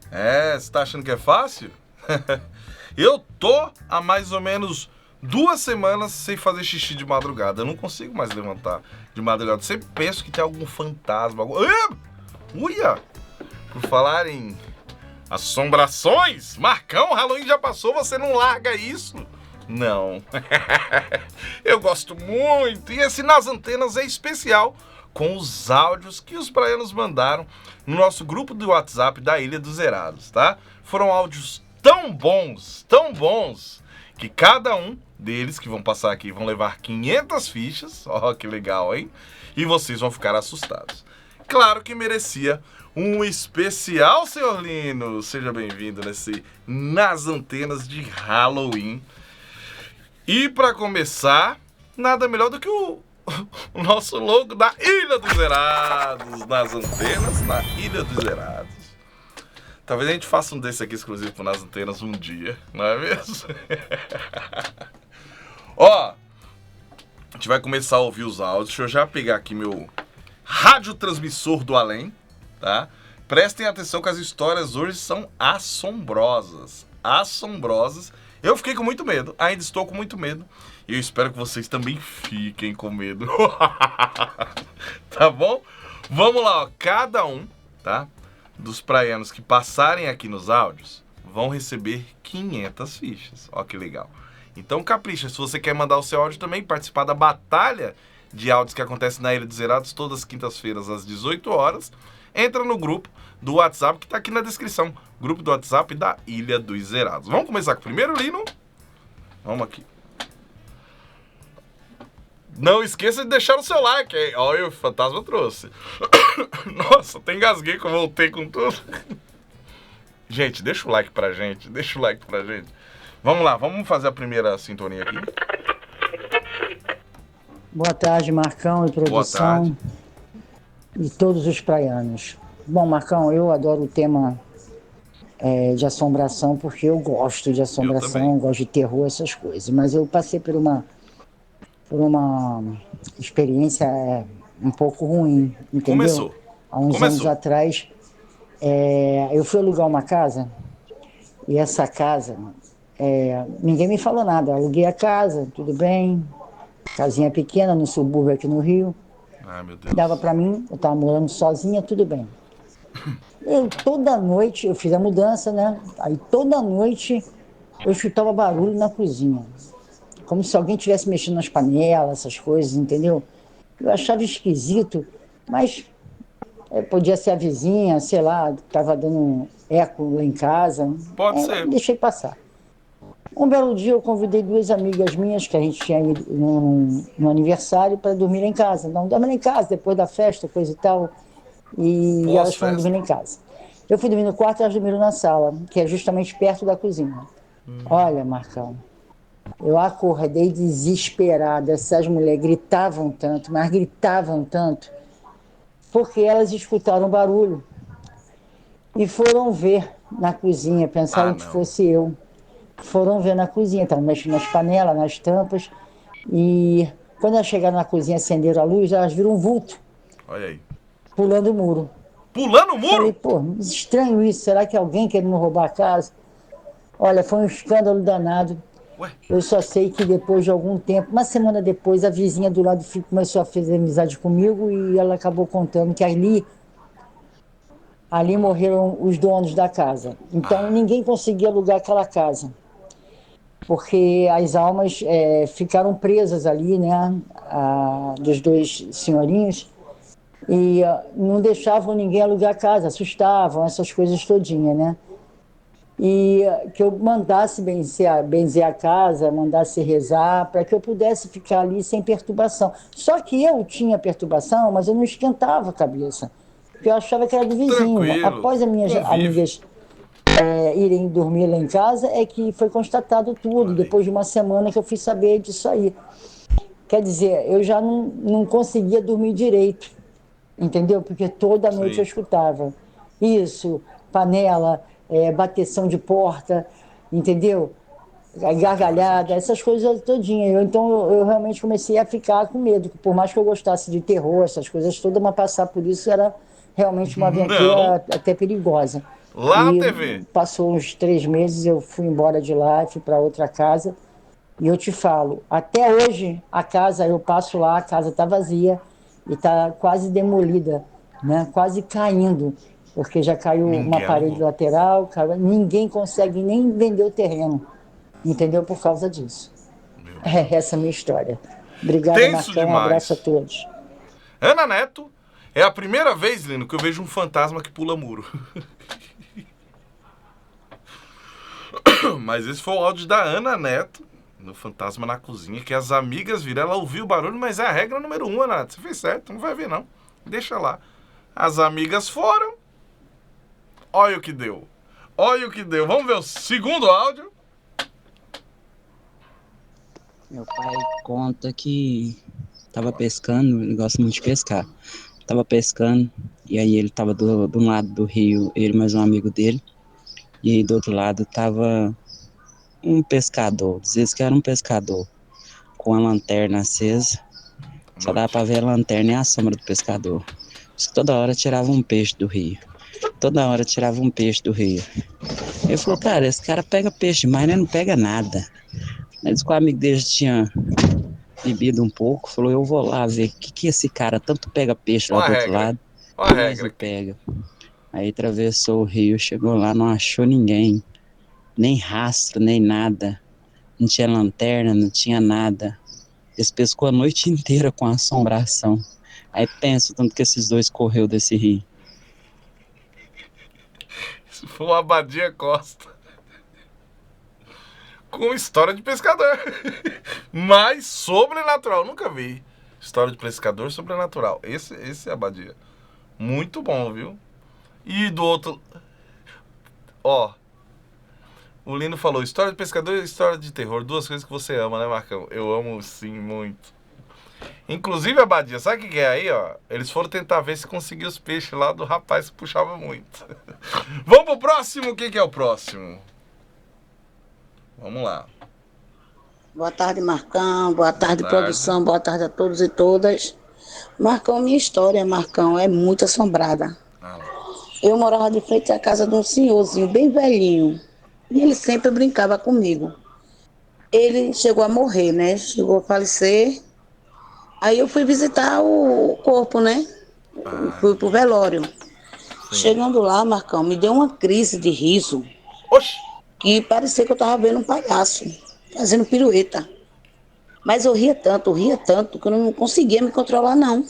Você tá achando que é fácil? Eu tô há mais ou menos 2 semanas sem fazer xixi de madrugada. Eu não consigo mais levantar de madrugada. Eu sempre penso que tem algum fantasma. Uia! Por falar em assombrações, Marcão, Halloween já passou, você não larga isso? Não. Eu gosto muito. E esse Nas Antenas é especial com os áudios que os praianos mandaram no nosso grupo do WhatsApp da Ilha dos Zerados, tá? Foram áudios tão bons, que cada um deles que vão passar aqui vão levar 500 fichas. Ó, que legal, hein? E vocês vão ficar assustados. Claro que merecia um especial, senhor Lino. Seja bem-vindo nesse Nas Antenas de Halloween. E para começar, nada melhor do que o nosso logo da Ilha dos Zerados. Nas Antenas, na Ilha dos Zerados. Talvez a gente faça um desse aqui exclusivo pro Nas Antenas um dia, não é mesmo? Ó, a gente vai começar a ouvir os áudios. Deixa eu já pegar aqui meu radiotransmissor do além, tá? Prestem atenção que as histórias hoje são assombrosas. Assombrosas. Eu fiquei com muito medo, ainda estou com muito medo. E eu espero que vocês também fiquem com medo. Tá bom? Vamos lá, ó. Cada um, tá? Dos praianos que passarem aqui nos áudios vão receber 500 fichas. Ó que legal. Então capricha, se você quer mandar o seu áudio também, participar da batalha de áudios que acontece na Ilha dos Zerados todas as quintas-feiras às 18 horas, entra no grupo do WhatsApp que tá aqui na descrição. Grupo do WhatsApp da Ilha dos Zerados. Vamos começar com o primeiro, Lino? Vamos aqui. Não esqueça de deixar o seu like, hein? Olha, o fantasma trouxe. Nossa, até engasguei que eu voltei com tudo. Gente, deixa o like pra gente. Deixa o like pra gente. Vamos lá, vamos fazer a primeira sintonia aqui. Boa tarde, Marcão e produção. Boa tarde. E todos os praianos. Bom, Marcão, eu adoro o tema de assombração, porque eu gosto de assombração, gosto de terror, essas coisas. Mas eu passei por uma experiência um pouco ruim, entendeu? Começou. Há uns anos atrás, eu fui alugar uma casa, e essa casa, ninguém me falou nada. Eu aluguei a casa, tudo bem, casinha pequena no subúrbio aqui no Rio. Ai, meu Deus. Dava pra mim, eu tava morando sozinha, tudo bem. Toda noite, eu fiz a mudança, né? Aí toda noite eu escutava barulho na cozinha. Como se alguém estivesse mexendo nas panelas, essas coisas, entendeu? Eu achava esquisito, mas podia ser a vizinha, sei lá, estava dando um eco lá em casa. Pode ser. Deixei passar. Um belo dia eu convidei 2 amigas minhas, que a gente tinha ido no aniversário, para dormir em casa. Não, dormir em casa, depois da festa, coisa e tal. E elas foram dormir em casa. Eu fui dormir no quarto e elas dormiram na sala, que é justamente perto da cozinha. Olha, Marcão, eu acordei desesperada. Essas mulheres gritavam tanto, mas gritavam tanto, porque elas escutaram barulho e foram ver na cozinha, pensaram que fosse eu. Foram ver na cozinha, estavam mexendo nas panelas, nas tampas, e quando elas chegaram na cozinha, acenderam a luz, elas viram um vulto. Olha aí. Pulando o muro. Pulando o muro? Falei, pô, estranho isso, será que é alguém querendo roubar a casa? Olha, foi um escândalo danado. Ué? Eu só sei que depois de algum tempo, uma semana depois, a vizinha do lado começou a fazer amizade comigo e ela acabou contando que ali morreram os donos da casa. Então ninguém conseguia alugar aquela casa, porque as almas ficaram presas ali, né, dos 2 senhorinhos, e não deixavam ninguém alugar a casa, assustavam, essas coisas todinhas, né? E que eu mandasse benzer a casa, mandasse rezar, para que eu pudesse ficar ali sem perturbação. Só que eu tinha perturbação, mas eu não esquentava a cabeça, porque eu achava que era do vizinho. Tranquilo. Após as minhas amigas irem dormir lá em casa, é que foi constatado tudo, depois de uma semana que eu fui saber disso aí. Quer dizer, eu já não conseguia dormir direito, entendeu? Porque toda noite eu escutava isso, panela, bateção de porta, entendeu? Gargalhada, essas coisas todinhas. Então eu realmente comecei a ficar com medo, por mais que eu gostasse de terror, essas coisas todas, mas passar por isso era realmente uma aventura até perigosa. Lá na E TV. passou uns 3 meses, eu fui embora de lá, fui para outra casa. E eu te falo, até hoje a casa, eu passo lá, a casa está vazia e está quase demolida, né? Quase caindo, porque já caiu uma Ninguém parede alugou. lateral, ninguém consegue nem vender o terreno, entendeu? Por causa disso. Meu É Deus. essa a minha história. Obrigada, Tenso Marcão. Um abraço a demais. todos. Ana Neto, é a primeira vez, Lino, que eu vejo um fantasma que pula muro. Mas esse foi o áudio da Ana Neto, no Fantasma na Cozinha, que as amigas viram. Ela ouviu o barulho, mas é a regra número 1, Ana Neto. Você fez certo, não vai ver não. Deixa lá. As amigas foram. Olha o que deu. Olha o que deu. Vamos ver o segundo áudio. Meu pai conta que tava pescando, ele gosta muito de pescar. Tava pescando, e aí ele tava do lado do rio, ele mais um amigo dele, e aí do outro lado tava um pescador, dizia que era um pescador, com a lanterna acesa, só dava Noite. pra ver a lanterna e a sombra do pescador. Diz que toda hora tirava um peixe do rio. Toda hora tirava um peixe do rio. Ele Tá falou, bom. cara, esse cara pega peixe demais, né? Não pega nada. Ele disse que o amigo dele tinha bebido um pouco, falou, eu vou lá ver o que esse cara tanto pega peixe lá Olha a do outro regra. lado Olha e a nós regra não aqui. pega. Aí atravessou o rio, chegou lá, não achou ninguém, nem rastro, nem nada. Não tinha lanterna, não tinha nada. Eles pescou a noite inteira com assombração. Aí pensa o tanto que esses dois correu desse rio. Isso foi uma Abadia Costa. Com história de pescador. Mas sobrenatural. Nunca vi. História de pescador sobrenatural. Esse é Abadia. Muito bom, viu? E do outro. Ó. O Lino falou: história de pescador e história de terror. Duas coisas que você ama, né, Marcão? Eu amo sim, muito. Inclusive, Abadia, sabe o que é aí, ó? Eles foram tentar ver se conseguiu os peixes lá do rapaz que puxava muito. Vamos pro próximo? Quem que é o próximo? Vamos lá. Boa tarde, Marcão. Boa Boa tarde, tarde. produção. Boa tarde a todos e todas. Marcão, minha história, Marcão, é muito assombrada. Ah lá. Eu morava de frente à casa de um senhorzinho bem velhinho. E ele sempre brincava comigo. Ele chegou a morrer, né? Chegou a falecer. Aí eu fui visitar o corpo, né? Ah, Fui pro velório. sim. Chegando lá, Marcão, me deu uma crise de riso Oxi! que parecia que eu tava vendo um palhaço fazendo pirueta. Mas eu ria tanto, que eu não conseguia me controlar, não.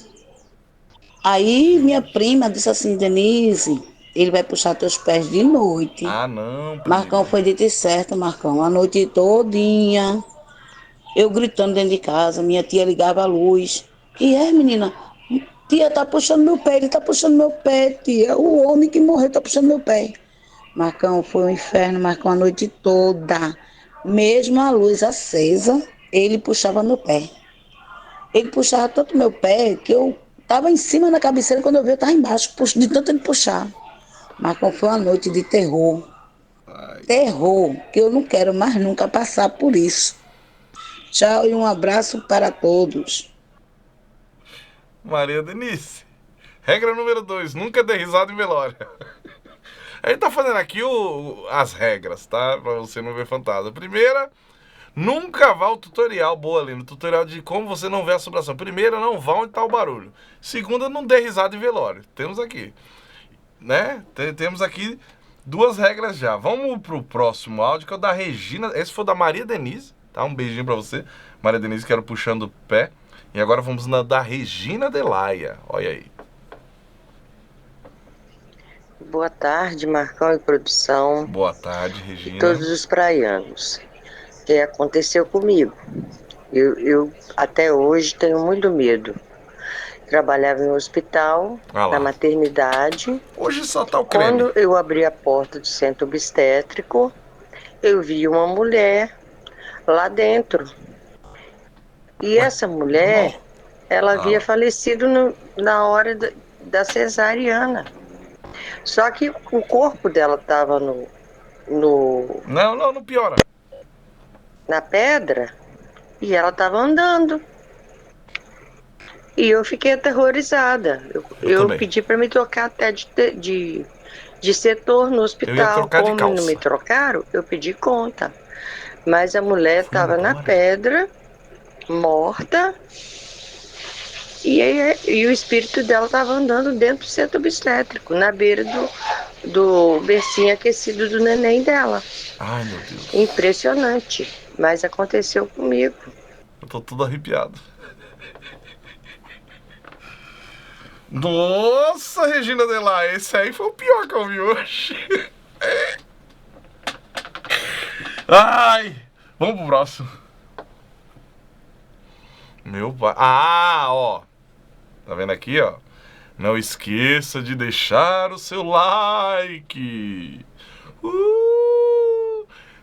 Aí minha Gente. prima disse assim, Denise, ele vai puxar teus pés de noite. Ah, não, Marcão prima. foi dito e certo, Marcão, a noite todinha. Eu gritando dentro de casa, minha tia ligava a luz. E é, menina, tia tá puxando meu pé, ele tá puxando meu pé, tia. O homem que morreu tá puxando meu pé. Marcão, foi um inferno, Marcão, a noite toda. Mesmo a luz acesa, ele puxava meu pé. Ele puxava tanto meu pé que eu estava em cima da cabeceira, quando eu vi eu estava embaixo, de tanto ele puxar. Mas como foi uma noite de terror, Ai. terror, que eu não quero mais nunca passar por isso. Tchau e um abraço para todos. Maria Denise. Regra número 2, nunca dê risada em velório. A gente tá fazendo aqui as regras, tá? Pra você não ver fantasma. Primeira, nunca vá ao tutorial, boa ali, no tutorial de como você não vê assombração. Primeira, não vá onde tá o barulho. Segunda, não dê risada em velório. Temos aqui, né? Temos aqui duas regras já. Vamos pro próximo áudio, que é o da Regina. Esse foi da Maria Denise, tá? Um beijinho pra você. Maria Denise, que era puxando o pé. E agora vamos na da Regina Delaia. Olha aí. Boa tarde, Marcão e produção, Boa tarde, e Regina. todos os praianos. O que aconteceu comigo? Eu até hoje tenho muito medo. Trabalhava em um hospital, Ah na lá. maternidade. Hoje só tá o creme. Quando eu abri a porta do centro obstétrico, eu vi uma mulher lá dentro. E Ué, essa normal. mulher, ela Ah havia lá. falecido na hora da cesariana. Só que o corpo dela estava no, Não, não, não piora. na pedra e ela estava andando. E eu fiquei aterrorizada. Eu Eu também. pedi para me trocar até de de setor no Eu ia hospital. trocar de Como não calça. me trocaram, eu pedi conta. Mas a mulher Fui estava na embora. pedra, morta, e o espírito dela estava andando dentro do centro obstétrico, na beira do bercinho aquecido do neném dela. Ai, meu Deus. Impressionante, mas aconteceu comigo. Eu tô todo arrepiado. Nossa, Regina Delá, esse aí foi o pior que eu vi hoje. Ai, vamos pro próximo. Meu pai. Ah, ó. Tá vendo aqui, ó? Não esqueça de deixar o seu like.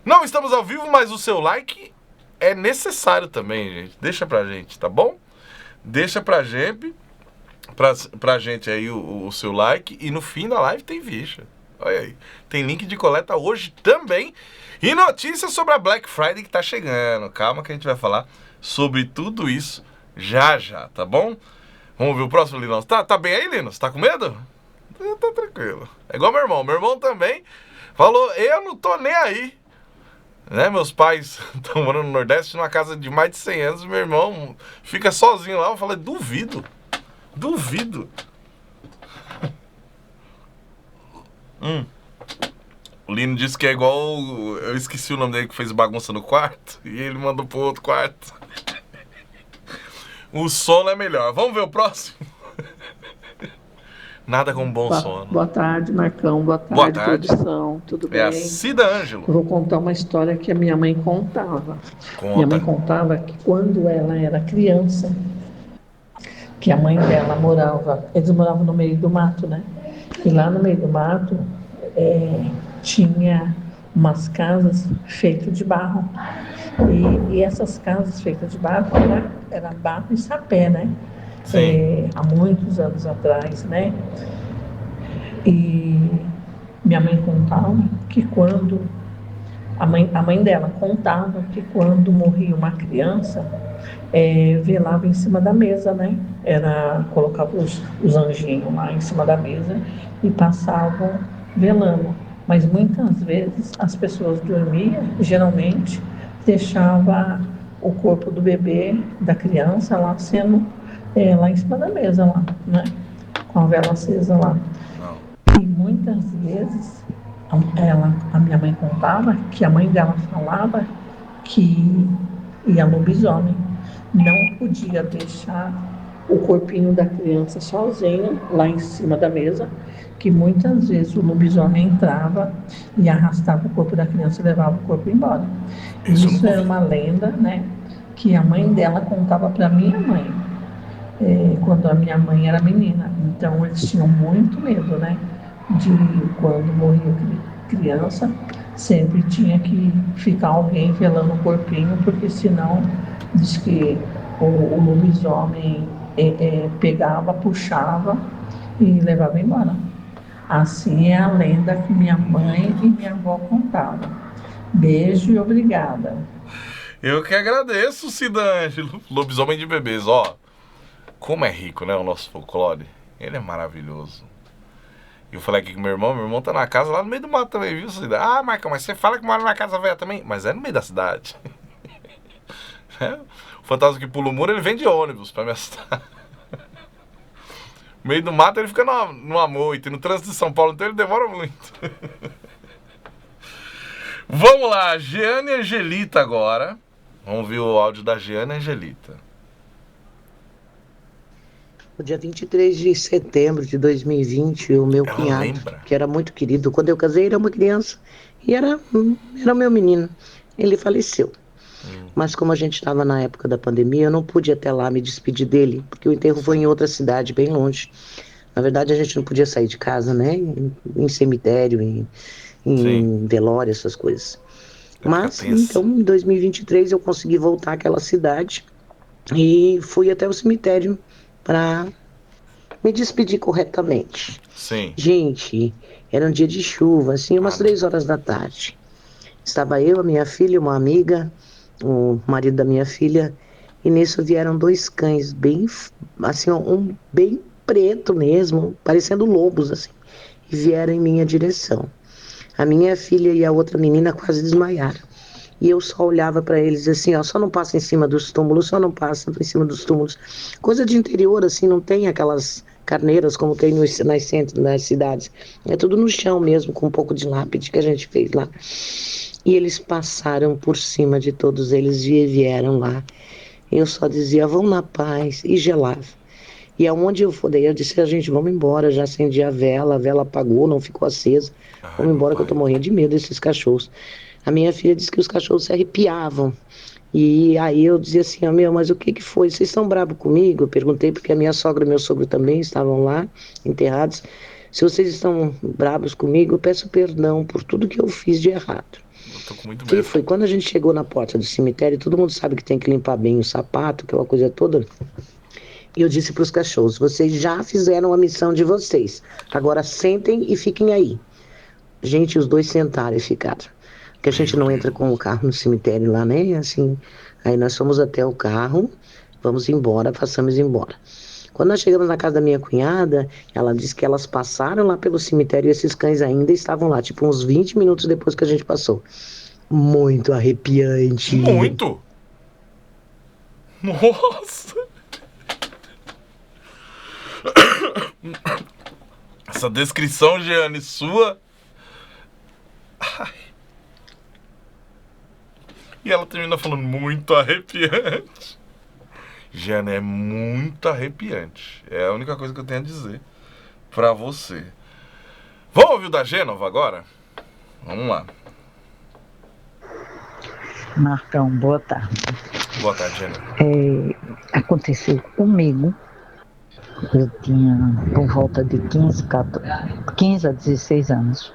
Não estamos ao vivo, mas o seu like é necessário também, gente. Deixa pra gente, tá bom? Deixa pra gente, pra gente aí o seu like. E no fim da live tem ficha. Olha aí. Tem link de coleta hoje também. E notícias sobre a Black Friday que tá chegando. Calma que a gente vai falar sobre tudo isso já já, tá bom? Vamos ver o próximo, Linus. Tá bem aí, Linus? Tá com medo? Tá tranquilo. É igual meu irmão. Meu irmão também falou, eu não tô nem aí. Né? Meus pais estão morando no Nordeste, numa casa de mais de 100 anos. Meu irmão fica sozinho lá. Eu falei, duvido. O Lino disse que é igual... Eu esqueci o nome dele que fez bagunça no quarto. E ele mandou pro outro quarto. O sono é melhor. Vamos ver o próximo? Nada como bom sono. Boa tarde, Marcão. Boa tarde, produção. Tudo bem? É a Cida Ângelo. Eu vou contar uma história que a minha mãe contava. Conta. Minha mãe contava que quando ela era criança, que a mãe dela eles moravam no meio do mato, né? E lá no meio do mato tinha umas casas feitas de barro. E essas casas feitas de barro era barro e sapé, né? Há muitos anos atrás, né? E minha mãe contava que quando a mãe dela contava que quando morria uma criança, velava em cima da mesa, né? Colocava os anjinhos lá em cima da mesa e passavam velando. Mas muitas vezes as pessoas dormiam, geralmente deixava o corpo do bebê, da criança lá lá em cima da mesa lá, né? Com a vela acesa lá. E muitas vezes a minha mãe contava que a mãe dela falava que ia lobisomem. Não podia deixar o corpinho da criança sozinho lá em cima da mesa, que muitas vezes o lobisomem entrava e arrastava o corpo da criança e levava o corpo embora. Isso era uma lenda, né? Que a mãe dela contava para minha mãe, quando a minha mãe era menina. Então eles tinham muito medo, né? De quando morria criança, sempre tinha que ficar alguém velando o corpinho, porque senão diz que o lobisomem pegava, puxava e levava embora. Assim é a lenda que minha mãe e minha avó contavam. Beijo e obrigada. Eu que agradeço, Cida Ângelo. Lobisomem de bebês, ó. Como é rico, né, o nosso folclore. Ele é maravilhoso. E eu falei aqui com meu irmão tá na casa lá no meio do mato também, viu, Cida? Ah, Marcão, mas você fala que mora na casa velha também? Mas é no meio da cidade. O fantasma que pula o muro, ele vem de ônibus pra me assustar. No meio do mato ele fica numa moita. E no trânsito de São Paulo, então ele demora muito. Vamos lá, Jeane Angelita agora. Vamos ver o áudio da Jeane Angelita. No dia 23 de setembro de 2020, o meu cunhado, que era muito querido, quando eu casei, ele era uma criança e era o meu menino. Ele faleceu. Mas como a gente estava na época da pandemia, eu não pude ir até lá me despedir dele, porque o enterro foi em outra cidade, bem longe. Na verdade, a gente não podia sair de casa, né? Em cemitério, em velório, essas coisas. Mas, então, em 2023, eu consegui voltar àquela cidade e fui até o cemitério para me despedir corretamente. Sim. Gente, era um dia de chuva, assim, umas 3 horas da tarde. Estava eu, a minha filha, uma amiga, o marido da minha filha, e nisso vieram 2 cães bem, assim, um bem preto mesmo, parecendo lobos, assim. e vieram em minha direção. A minha filha e a outra menina quase desmaiaram. E eu só olhava para eles assim, ó, só não passa em cima dos túmulos, só não passa em cima dos túmulos. Coisa de interior, assim, não tem aquelas carneiras como tem nas cidades. É tudo no chão mesmo, com um pouco de lápide que a gente fez lá. E eles passaram por cima de todos eles e vieram lá. Eu só dizia, vão na paz, e gelava. E aonde eu for, daí eu disse, a gente, vamos embora, já acendi a vela apagou, não ficou acesa. Vamos embora que eu tô morrendo de medo desses cachorros. A minha filha disse que os cachorros se arrepiavam. E aí eu dizia assim, mas o que foi? Vocês estão bravos comigo? Eu perguntei porque a minha sogra e meu sogro também estavam lá, enterrados. Se vocês estão bravos comigo, eu peço perdão por tudo que eu fiz de errado. Eu tô com muito Que medo. foi quando a gente chegou na porta do cemitério, todo mundo sabe que tem que limpar bem o sapato, aquela coisa toda. E eu disse para os cachorros, vocês já fizeram a missão de vocês. Agora sentem e fiquem aí. Gente, os dois sentaram e ficaram. Porque a gente não entra com o carro no cemitério lá, né? Assim, aí nós fomos até o carro, vamos embora, passamos embora. Quando nós chegamos na casa da minha cunhada, ela disse que elas passaram lá pelo cemitério e esses cães ainda estavam lá, tipo uns 20 minutos depois que a gente passou. Muito arrepiante. Muito? Nossa! Essa descrição, Jeane, sua... Ai. E ela termina falando muito arrepiante. Jeane, é muito arrepiante. É a única coisa que eu tenho a dizer pra você. Vamos ouvir o da Gênova agora? Vamos lá. Marcão, boa tarde. Boa tarde, Gênova. Aconteceu comigo. Eu tinha por volta de 15 a 16 anos,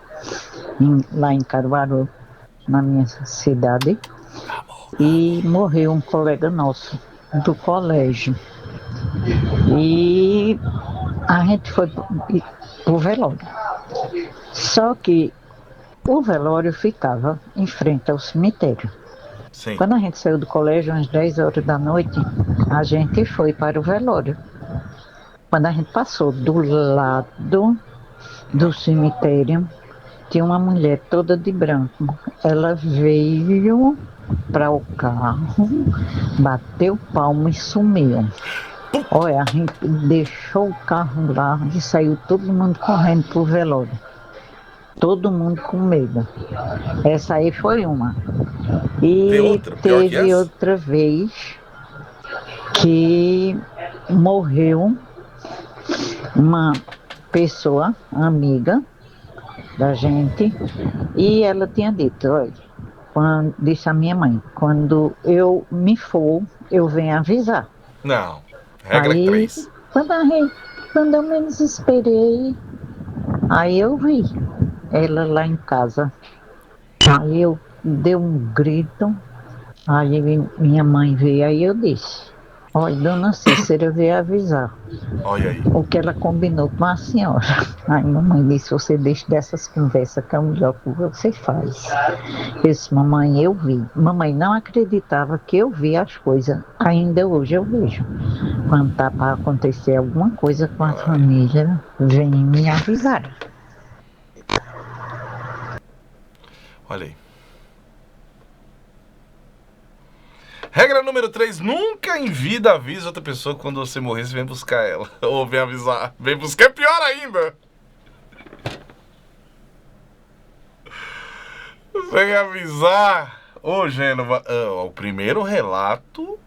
lá em Caruaru, na minha cidade, e morreu um colega nosso do colégio. E a gente foi pro velório. Só que o velório ficava em frente ao cemitério. Sim. Quando a gente saiu do colégio, às 10 horas da noite, a gente foi para o velório. Quando a gente passou do lado do cemitério, tinha uma mulher toda de branco. Ela veio para o carro, bateu palmo e sumiu. Olha, a gente deixou o carro lá e saiu todo mundo correndo pro velório. Todo mundo com medo. Essa aí foi uma. E teve outra vez que morreu uma pessoa, amiga da gente, e ela tinha dito, olha, disse a minha mãe, quando eu me for, eu venho avisar. Não, regra 3. Quando eu menos esperei, aí eu vi ela lá em casa. Aí eu dei um grito, aí minha mãe veio, aí eu disse, olha, dona Cícera veio avisar. Olha aí. O que ela combinou com a senhora. Aí mamãe disse, você deixa dessas conversas que é o melhor que você faz. Eu disse, mamãe, eu vi. Mamãe não acreditava que eu vi as coisas. Ainda hoje eu vejo. Quando tá para acontecer alguma coisa com a família, vem me avisar. Olha aí. Regra número 3, nunca em vida avise outra pessoa que quando você morrer, você vem buscar ela. Ou vem avisar. Vem buscar é pior ainda. Vem avisar. Ô, Gênova, o primeiro relato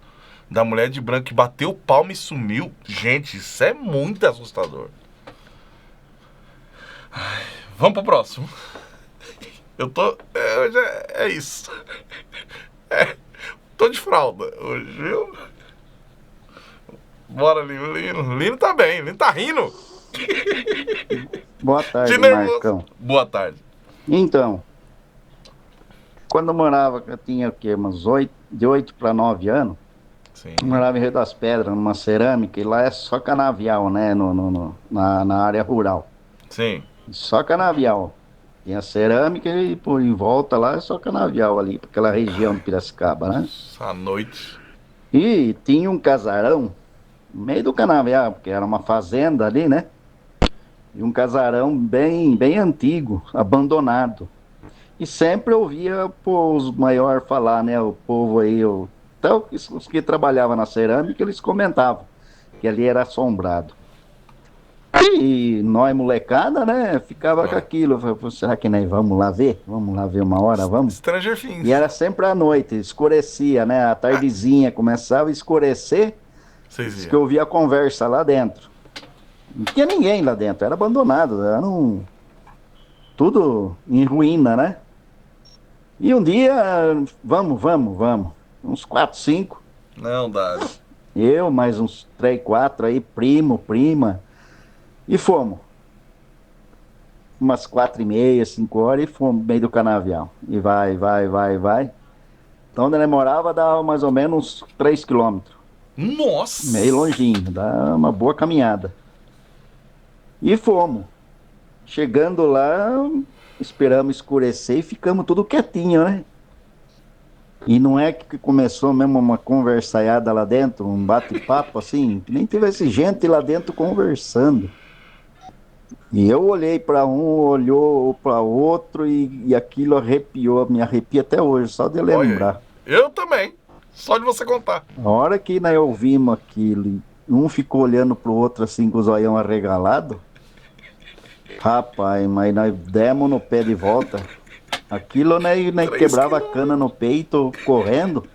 da mulher de branco que bateu palma e sumiu. Gente, isso é muito assustador. Ai, vamos pro próximo. Eu tô... hoje é isso. Tô de fralda hoje, viu? Bora, Lino. Lino tá bem, Lino tá rindo. Boa tarde, Marcão. Boa tarde. Então, quando eu morava, eu tinha o quê? De 8 para 9 anos. Sim. Eu morava em Rio das Pedras, numa cerâmica, e lá é só canavial, né? Na área rural. Sim. Só canavial. Tinha cerâmica e por em volta lá é só canavial ali, pra aquela região de Piracicaba, né? À noite. E tinha um casarão no meio do canavial, porque era uma fazenda ali, né? E um casarão bem antigo, abandonado. E sempre ouvia os maiores falar, né? O povo aí, então, os que trabalhavam na cerâmica, eles comentavam que ali era assombrado. E nós, molecada, né? Ficava com aquilo. Falei, será que nós vamos lá ver? Vamos lá ver uma hora, vamos? Stranger Things. E era sempre à noite, escurecia, né? A tardezinha começava a escurecer. Diz que eu ouvia a conversa lá dentro. Não tinha ninguém lá dentro, era abandonado, era tudo em ruína, né? E um dia, vamos. Uns 4, 5. Não dá. Eu, mais uns 3, 4 aí, primo, prima. E fomos. Umas 4h30, 5 horas, e fomos no meio do canavial. E vai. Então onde nós morava dava mais ou menos uns 3 quilômetros. Nossa! Meio longinho, dá uma boa caminhada. E fomos. Chegando lá, esperamos escurecer e ficamos tudo quietinho, né? E não é que começou mesmo uma conversaiada lá dentro, um bate-papo assim, que nem tivesse gente lá dentro conversando. E eu olhei para um, olhou para outro e aquilo arrepiou, me arrepia até hoje, só de lembrar. Eu também, só de você contar. A hora que nós ouvimos aquilo, um ficou olhando pro outro assim com o zoião arregalado. Rapaz, mas nós demos no pé de volta. Aquilo nós quebrava a cana no peito, correndo.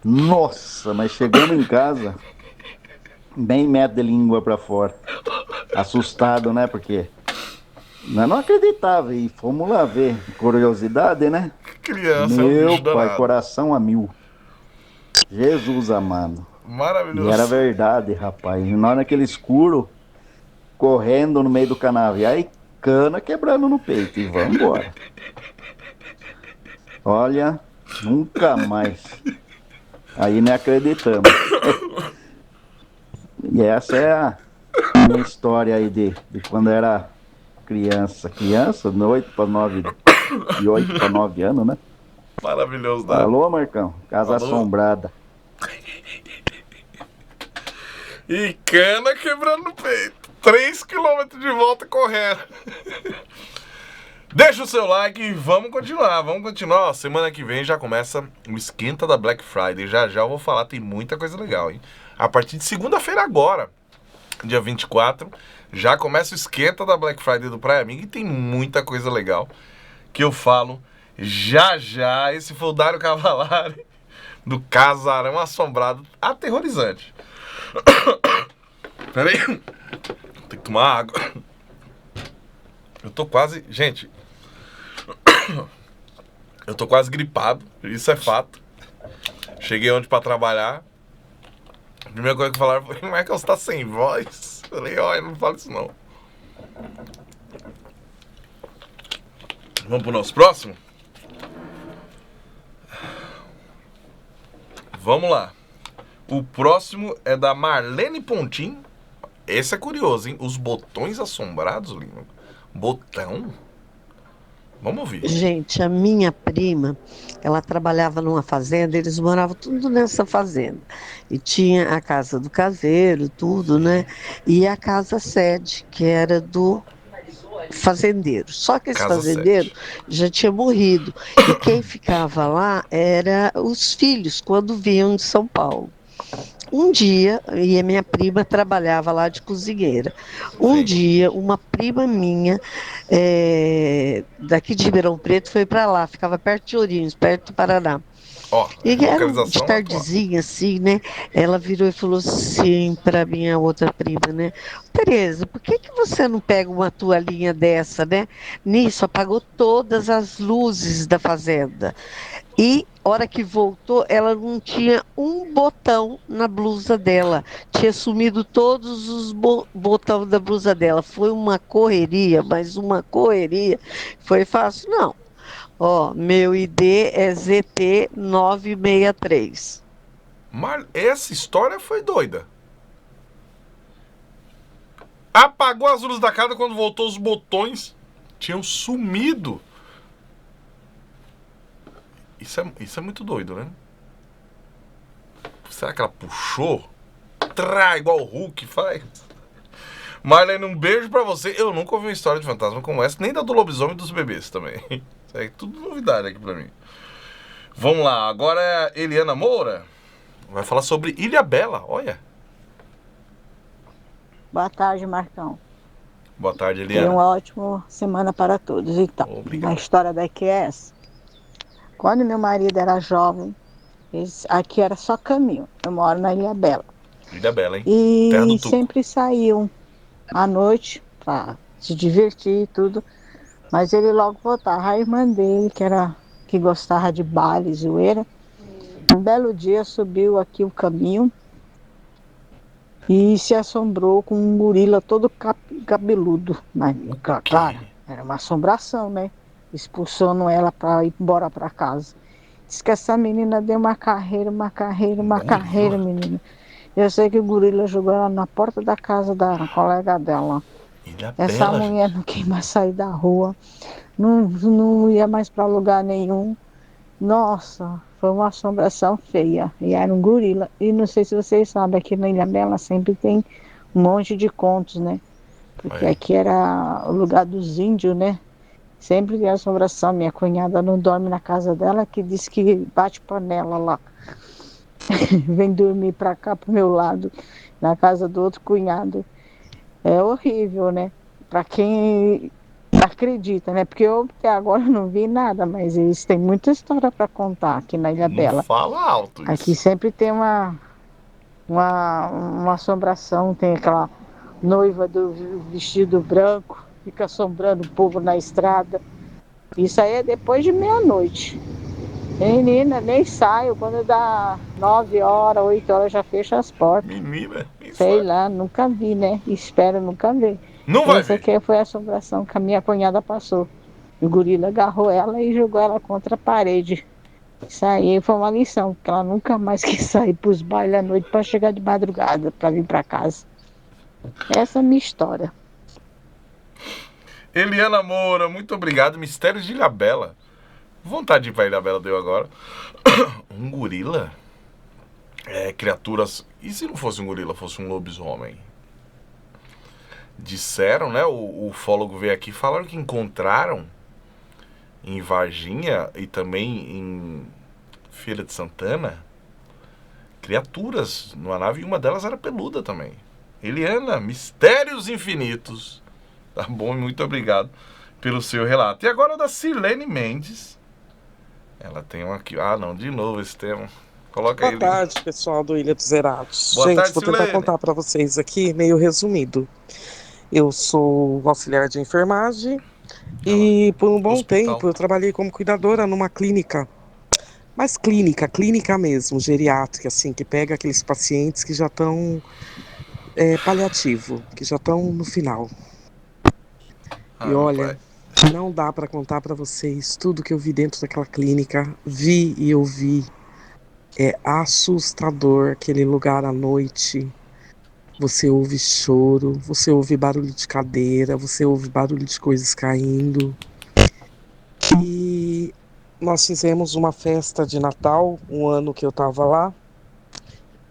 Nossa, mas chegamos em casa, bem metro de língua pra fora. Assustado, né? Porque nós não acreditava e fomos lá ver. Curiosidade, né? Criança, meu bicho pai, danado. coração a mil. Jesus amado. Maravilhoso. E era verdade, rapaz. E nós naquele escuro, correndo no meio do canavial e cana quebrando no peito. E vamos embora. Olha, nunca mais. Aí nem acreditamos. E essa é a minha história aí de quando era criança. Criança, 8 para 9, de 8 para 9 anos, né? Maravilhoso, né? Alô, Marcão. Casa Alô? assombrada. E cana quebrando no peito. 3 quilômetros de volta correndo. Deixa o seu like e vamos continuar. Ó, semana que vem já começa o esquenta da Black Friday. Já eu vou falar, tem muita coisa legal, hein? A partir de segunda-feira agora, dia 24, já começa o esquenta da Black Friday do Praia Amiga e tem muita coisa legal que eu falo já. Esse foi o Dário Cavalari do Casarão Assombrado, aterrorizante. Peraí, tem que tomar água. Eu tô quase... Gente, eu tô quase gripado, isso é fato. Cheguei ontem pra trabalhar. A primeira coisa que falaram foi: Michael, você tá sem voz? Eu falei: ó, eu não falo isso não. Vamos pro nosso próximo? Vamos lá. O próximo é da Marlene Pontin. Esse é curioso, hein? Os botões assombrados, Lino. Botão? Vamos ouvir. Gente, a minha prima, ela trabalhava numa fazenda, eles moravam tudo nessa fazenda. E tinha a casa do caseiro, tudo, né? E a casa sede, que era do fazendeiro. Só que esse Casa fazendeiro já tinha morrido. E quem ficava lá era os filhos, quando vinham de São Paulo. Um dia, e a minha prima trabalhava lá de cozinheira. Um dia, uma prima minha, daqui de Ribeirão Preto, foi para lá, ficava perto de Ourinhos, perto do Paraná. Ó, E era de localização tardezinha, assim, né? Ela virou e falou assim para minha outra prima, né? Tereza, por que você não pega uma toalhinha dessa, né? Nisso, apagou todas as luzes da fazenda. E, hora que voltou, ela não tinha um botão na blusa dela. Tinha sumido todos os botões da blusa dela. Foi uma correria, mas uma correria. Foi fácil? Não. Ó, meu ID é ZT963. Mas essa história foi doida. Apagou as luzes da casa, quando voltou os botões tinham sumido. Isso é muito doido, né? Será que ela puxou? Igual o Hulk faz? Marlene, um beijo pra você. Eu nunca ouvi uma história de fantasma como essa, nem da do lobisomem e dos bebês também. Isso é tudo novidade aqui pra mim. Vamos lá, agora é a Eliana Moura. Vai falar sobre Ilhabela, olha. Boa tarde, Marcão. Boa tarde, Tenha Eliana. uma ótima semana para todos. Então, Obrigado. a história daqui é essa. Quando meu marido era jovem, aqui era só caminho. Eu moro na Ilhabela. Ilhabela, hein? Terra do E Tuco. sempre saíam à noite para se divertir e tudo. Mas ele logo voltava. A irmã dele, que gostava de baile e zoeira, um belo dia subiu aqui o caminho e se assombrou com um gorila todo cabeludo. Mas, claro, era uma assombração, né? Expulsando ela para ir embora para casa. Diz que essa menina deu uma carreira, menina. Eu sei que o gorila jogou ela na porta da casa da colega dela. Essa mulher não quer mais sair da rua, não ia mais para lugar nenhum. Nossa, foi uma assombração feia. E era um gorila. E não sei se vocês sabem, aqui na Ilhabela sempre tem um monte de contos, né? Porque aqui era o lugar dos índios, né? Sempre tem assombração. Minha cunhada não dorme na casa dela, que diz que bate panela lá. Vem dormir pra cá, pro meu lado, na casa do outro cunhado. É horrível, né? Pra quem acredita, né? Porque eu até agora não vi nada, mas eles têm muita história para contar aqui na Ilhabela. Fala alto isso. Aqui sempre tem uma assombração, tem aquela noiva do vestido branco, fica assombrando o povo na estrada. Isso aí é depois de meia-noite. Menina, nem saio, quando dá 9 horas, 8 horas já fecha as portas. Menina, sei lá, nunca vi, né? Espero nunca ver. Não vai Essa aqui foi a assombração que a minha cunhada passou. O gorila agarrou ela e jogou ela contra a parede. Isso aí foi uma lição, porque ela nunca mais quis sair para os bailes à noite para chegar de madrugada, para vir para casa. Essa é a minha história. Eliana Moura, muito obrigado. Mistérios de Ilhabela. Vontade de ir pra Ilhabela deu agora. Um gorila? Criaturas... E se não fosse um gorila, fosse um lobisomem? Disseram, né? O ufólogo veio aqui e falaram que encontraram em Varginha e também em Feira de Santana criaturas numa nave, e uma delas era peluda também. Eliana, mistérios infinitos. Tá bom, muito obrigado pelo seu relato. E agora da Sirlene Mendes. Ela tem um aqui. Ah, não, de novo esse tema. Coloca aí. Boa tarde, pessoal do Ilha dos Zerados. Boa Gente, tarde, vou tentar Sirlene. contar para vocês aqui, meio resumido. Eu sou auxiliar de enfermagem e por um bom tempo eu trabalhei como cuidadora numa clínica. Mas clínica mesmo, geriátrica, assim, que pega aqueles pacientes que já estão paliativo, que já estão no final. E olha, não dá para contar para vocês tudo que eu vi dentro daquela clínica, vi e ouvi. É assustador aquele lugar à noite. Você ouve choro, você ouve barulho de cadeira, você ouve barulho de coisas caindo. E nós fizemos uma festa de Natal, um ano que eu estava lá,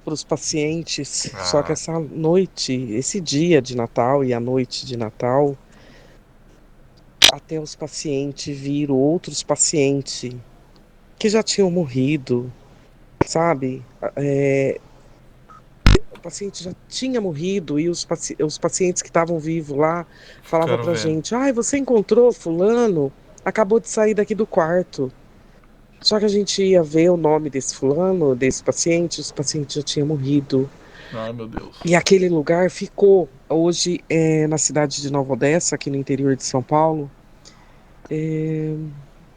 para os pacientes. Só que essa noite, esse dia de Natal e a noite de Natal, até os pacientes viram outros pacientes que já tinham morrido, sabe? O paciente já tinha morrido e os pacientes que estavam vivos lá falavam pra gente: ai, você encontrou fulano? Acabou de sair daqui do quarto. Só que a gente ia ver o nome desse fulano, desse paciente, os pacientes já tinham morrido. Ai, meu Deus. E aquele lugar ficou, hoje, na cidade de Nova Odessa, aqui no interior de São Paulo,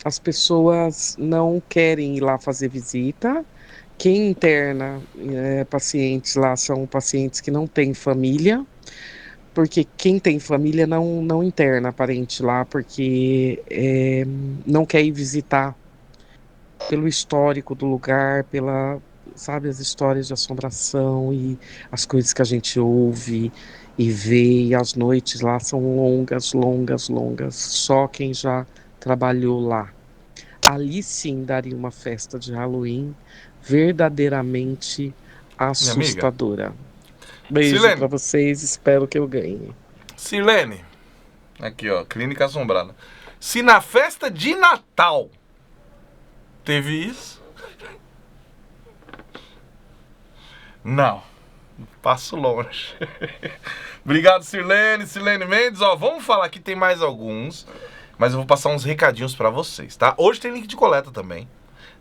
as pessoas não querem ir lá fazer visita. Quem interna pacientes lá são pacientes que não têm família, porque quem tem família não interna parente lá, porque não quer ir visitar pelo histórico do lugar, sabe, as histórias de assombração e as coisas que a gente ouve e vê, e as noites lá são longas, só quem já trabalhou lá. Ali sim daria uma festa de Halloween verdadeiramente assustadora. Beijo Sirlene. pra vocês, espero que eu ganhe. Sirlene, aqui ó, Clínica Assombrada. Se na festa de Natal teve isso? Não. Passo longe. Obrigado, Sirlene. Sirlene Mendes, ó, vamos falar aqui, tem mais alguns, mas eu vou passar uns recadinhos pra vocês, tá? Hoje tem link de coleta também.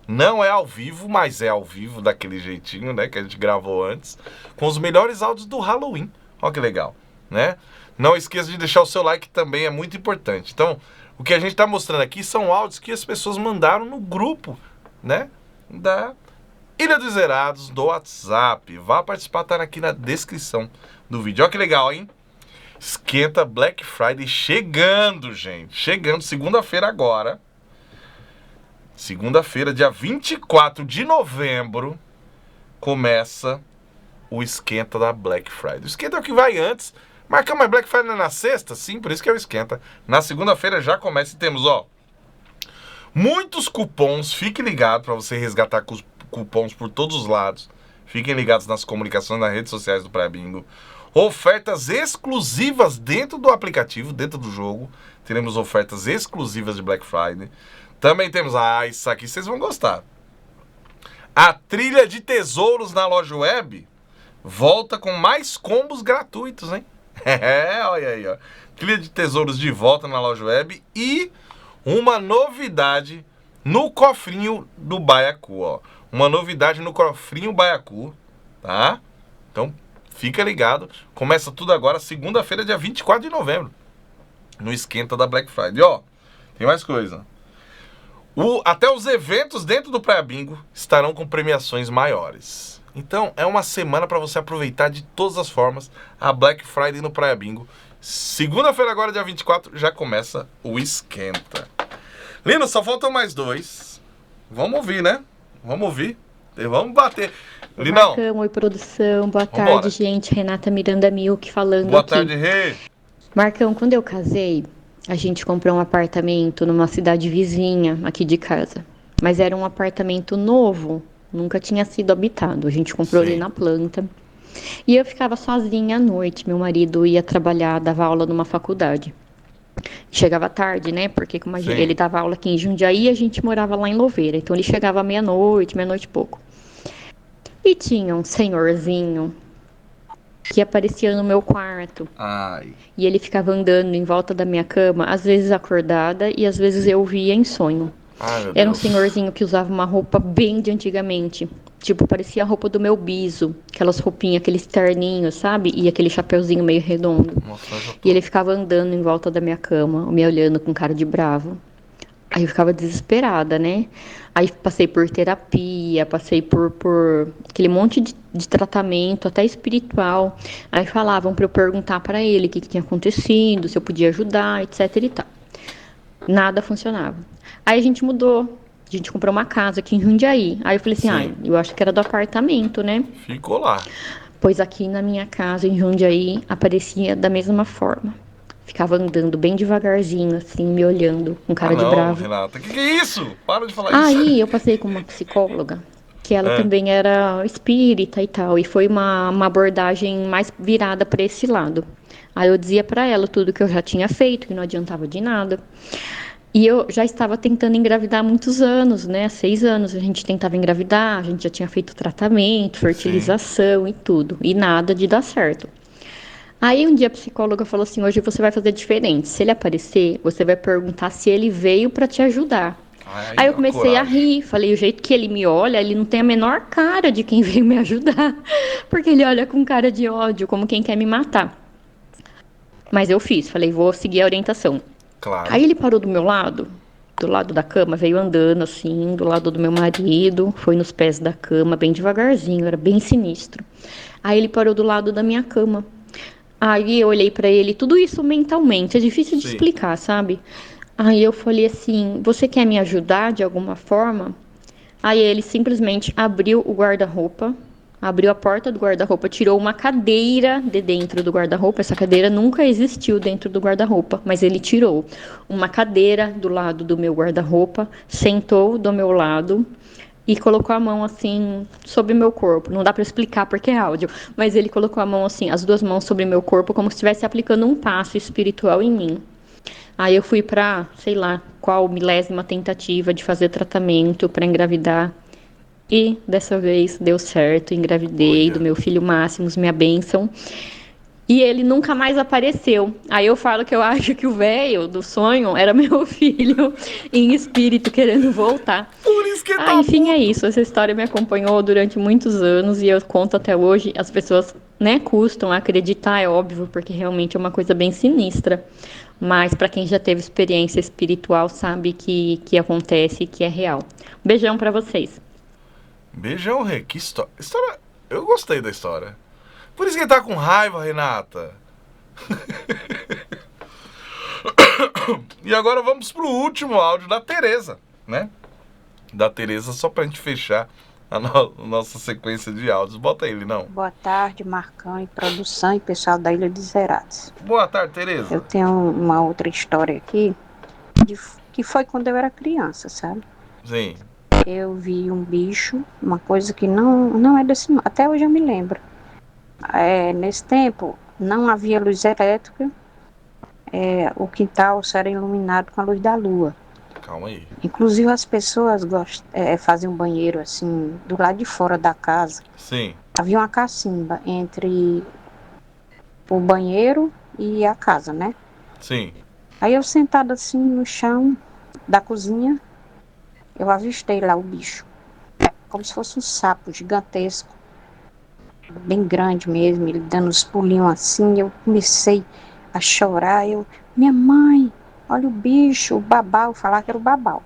Não é ao vivo, mas é ao vivo daquele jeitinho, né, que a gente gravou antes, com os melhores áudios do Halloween. Ó que legal, né? Não esqueça de deixar o seu like, também é muito importante. Então, o que a gente tá mostrando aqui são áudios que as pessoas mandaram no grupo, né, da Ilha dos Zerados do WhatsApp. Vá participar, tá aqui na descrição do vídeo. Ó que legal, hein? Esquenta Black Friday chegando, gente. Chegando, segunda-feira agora. Segunda-feira, dia 24 de novembro, começa o esquenta da Black Friday. O esquenta é o que vai antes. Marcamos, mas Black Friday na sexta? Sim, por isso que é o esquenta. Na segunda-feira já começa e temos, ó, muitos cupons. Fique ligado para você resgatar cupons por todos os lados. Fiquem ligados nas comunicações, nas redes sociais do Praia Bingo. Ofertas exclusivas dentro do aplicativo, dentro do jogo. Teremos ofertas exclusivas de Black Friday. Também temos, isso aqui vocês vão gostar. A trilha de tesouros na loja web volta com mais combos gratuitos, hein? Olha aí, ó. Trilha de tesouros de volta na loja web e uma novidade no cofrinho do Baiacu, ó. Uma novidade no cofrinho Baiacu, tá? Então, fica ligado. Começa tudo agora, segunda-feira, dia 24 de novembro. No esquenta da Black Friday. Ó, tem mais coisa. Até os eventos dentro do Praia Bingo estarão com premiações maiores. Então, é uma semana para você aproveitar de todas as formas a Black Friday no Praia Bingo. Segunda-feira agora, dia 24, já começa o esquenta. Lino, só faltam mais dois. Vamos ouvir, né? Vamos ouvir. Vamos bater. Linão. Marcão, oi, produção. Boa Vambora. tarde, gente. Renata Miranda Milk falando Boa aqui. tarde, Rê. Marcão, quando eu casei, a gente comprou um apartamento numa cidade vizinha aqui de casa. Mas era um apartamento novo, nunca tinha sido habitado. A gente comprou ali na planta. E eu ficava sozinha à noite. Meu marido ia trabalhar, dava aula numa faculdade. Chegava tarde, né? Porque como ele dava aula aqui em Jundiaí, a gente morava lá em Louveira. Então ele chegava meia-noite e pouco. E tinha um senhorzinho que aparecia no meu quarto. Ai. E ele ficava andando em volta da minha cama, às vezes acordada e às vezes eu via em sonho. Ai, meu Era um Deus. senhorzinho que usava uma roupa bem de antigamente. Tipo, parecia a roupa do meu biso. Aquelas roupinhas, aqueles terninhos, sabe? E aquele chapeuzinho meio redondo. Nossa, E ele ficava andando em volta da minha cama, me olhando com cara de bravo. Aí eu ficava desesperada, né? Aí passei por terapia, passei por aquele monte de tratamento, até espiritual. Aí falavam pra eu perguntar pra ele o que tinha acontecido, se eu podia ajudar, etc e tal. Nada funcionava. Aí a gente mudou. A gente comprou uma casa aqui em Jundiaí. Aí eu falei assim, eu acho que era do apartamento, né? Ficou lá. Pois aqui na minha casa, em Jundiaí, aparecia da mesma forma. Ficava andando bem devagarzinho, assim, me olhando, com cara de bravo. Renata, que é isso? Para de falar isso. Aí eu passei com uma psicóloga, que ela também era espírita e tal, e foi uma abordagem mais virada para esse lado. Aí eu dizia para ela tudo que eu já tinha feito, que não adiantava de nada. E eu já estava tentando engravidar há muitos anos, né? Há 6 anos a gente tentava engravidar, a gente já tinha feito tratamento, fertilização e tudo, e nada de dar certo. Aí um dia a psicóloga falou assim, hoje você vai fazer diferente. Se ele aparecer, você vai perguntar se ele veio para te ajudar. Aí eu comecei a rir, falei, o jeito que ele me olha, ele não tem a menor cara de quem veio me ajudar. Porque ele olha com cara de ódio, como quem quer me matar. Mas eu fiz, falei, vou seguir a orientação. Claro. Aí ele parou do meu lado, do lado da cama, veio andando assim, do lado do meu marido, foi nos pés da cama, bem devagarzinho, era bem sinistro. Aí ele parou do lado da minha cama. Aí eu olhei pra ele, tudo isso mentalmente, é difícil de explicar, sabe? Aí eu falei assim, você quer me ajudar de alguma forma? Aí ele simplesmente abriu o guarda-roupa, abriu a porta do guarda-roupa, tirou uma cadeira de dentro do guarda-roupa. Essa cadeira nunca existiu dentro do guarda-roupa, mas ele tirou uma cadeira do lado do meu guarda-roupa, sentou do meu lado, e colocou a mão assim sobre meu corpo. Não dá pra explicar porque é áudio, mas ele colocou a mão assim, as duas mãos sobre meu corpo, como se estivesse aplicando um passo espiritual em mim. Aí eu fui pra, sei lá, qual milésima tentativa de fazer tratamento pra engravidar. E dessa vez deu certo, engravidei do meu filho Máximos, minha bênção. E ele nunca mais apareceu. Aí eu falo que eu acho que o velho do sonho era meu filho em espírito querendo voltar. Por isso que enfim, é isso. Essa história me acompanhou durante muitos anos e eu conto até hoje. As pessoas, né, custam acreditar, é óbvio, porque realmente é uma coisa bem sinistra. Mas para quem já teve experiência espiritual sabe que acontece e que é real. Beijão para vocês. Beijão, Rê. Que história. Eu gostei da história. Por isso que ele tá com raiva, Renata. E agora vamos pro último áudio da Tereza, né? Da Tereza, só pra gente fechar a nossa sequência de áudios. Bota ele, não. Boa tarde, Marcão e produção e pessoal da Ilha dos Zerados. Boa tarde, Tereza. Eu tenho uma outra história aqui, que foi quando eu era criança, sabe? Sim. Eu vi um bicho, uma coisa que não é desse... Até hoje eu me lembro. Nesse tempo, não havia luz elétrica. O quintal era iluminado com a luz da lua. Calma aí. Inclusive as pessoas faziam um banheiro assim, do lado de fora da casa. Sim. Havia uma cacimba entre o banheiro e a casa, né? Sim. Aí eu sentada assim no chão da cozinha, eu avistei lá o bicho. Como se fosse um sapo gigantesco. Bem grande mesmo, ele dando os pulinhos assim. Eu comecei a chorar. Minha mãe, olha o bicho, o babau, falar que era o babau.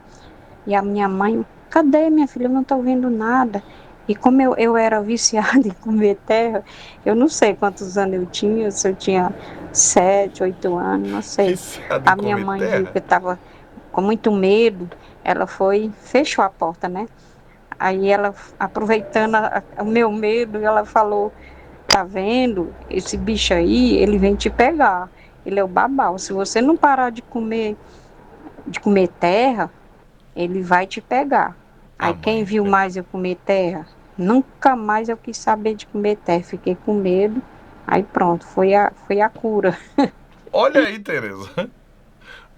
E a minha mãe, cadê minha filha? Eu não estou vendo nada. E como eu era viciada em comer terra, eu não sei quantos anos eu tinha, se eu tinha 7, 8 anos, não sei. A minha mãe viu que eu estava com muito medo, ela fechou a porta, né? Aí ela, aproveitando o meu medo, ela falou, tá vendo? Esse bicho aí, ele vem te pegar. Ele é o babau. Se você não parar de comer terra, ele vai te pegar. Aí quem viu mais eu comer terra, nunca mais eu quis saber de comer terra. Fiquei com medo. Aí pronto, foi a cura. Olha aí, Tereza.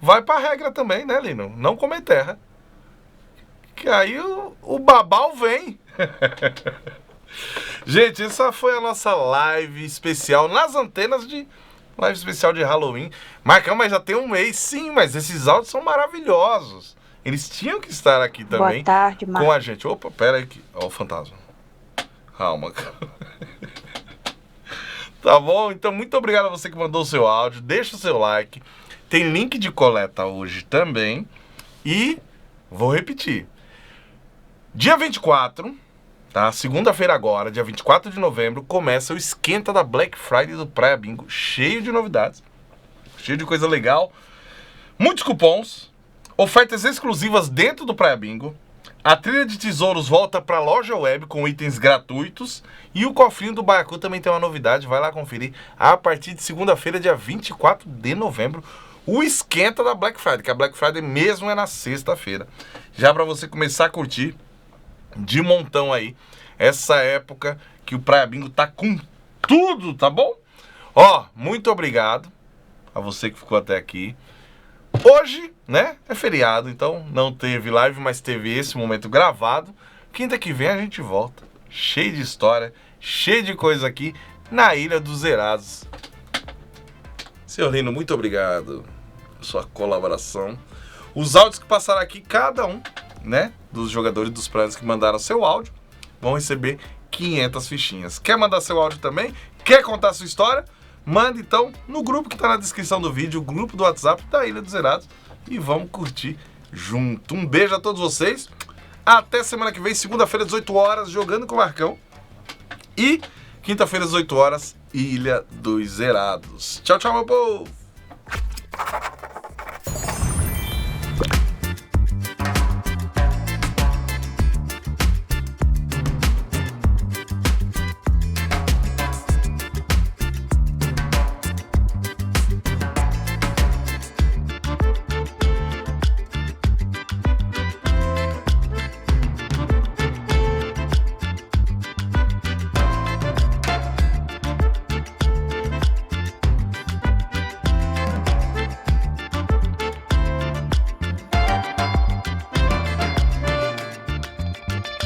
Vai pra regra também, né, Lino? Não comer terra. Que aí o babau vem. Gente, essa foi a nossa live especial nas antenas de... Live especial de Halloween. Marcão, mas já tem um mês, sim, mas esses áudios são maravilhosos. Eles tinham que estar aqui também. Boa tarde, com a gente. Opa, pera aí. Ó o fantasma. Calma. Tá bom? Então, muito obrigado a você que mandou o seu áudio. Deixa o seu like. Tem link de coleta hoje também. E vou repetir. Dia 24, tá? Segunda-feira agora, dia 24 de novembro, começa o esquenta da Black Friday do Praia Bingo, cheio de novidades, cheio de coisa legal, muitos cupons, ofertas exclusivas dentro do Praia Bingo, a trilha de tesouros volta para a loja web com itens gratuitos e o cofrinho do Baiacu também tem uma novidade, vai lá conferir a partir de segunda-feira, dia 24 de novembro, o esquenta da Black Friday, que a Black Friday mesmo é na sexta-feira, já para você começar a curtir de montão aí, essa época que o Praia Bingo tá com tudo, tá bom? Ó, muito obrigado a você que ficou até aqui. Hoje, né, é feriado, então não teve live, mas teve esse momento gravado. Quinta que vem a gente volta, cheio de história, cheio de coisa aqui na Ilha dos Zerados. Senhor Lino, muito obrigado pela sua colaboração. Os áudios que passaram aqui, cada um, né, dos jogadores dos planos que mandaram seu áudio, vão receber 500 fichinhas. Quer mandar seu áudio também? Quer contar sua história? Manda então no grupo que está na descrição do vídeo, o grupo do WhatsApp da Ilha dos Zerados, e vamos curtir junto. Um beijo a todos vocês. Até semana que vem, segunda-feira, 18 horas, jogando com o Marcão. E quinta-feira, 18 horas, Ilha dos Zerados. Tchau, tchau, meu povo!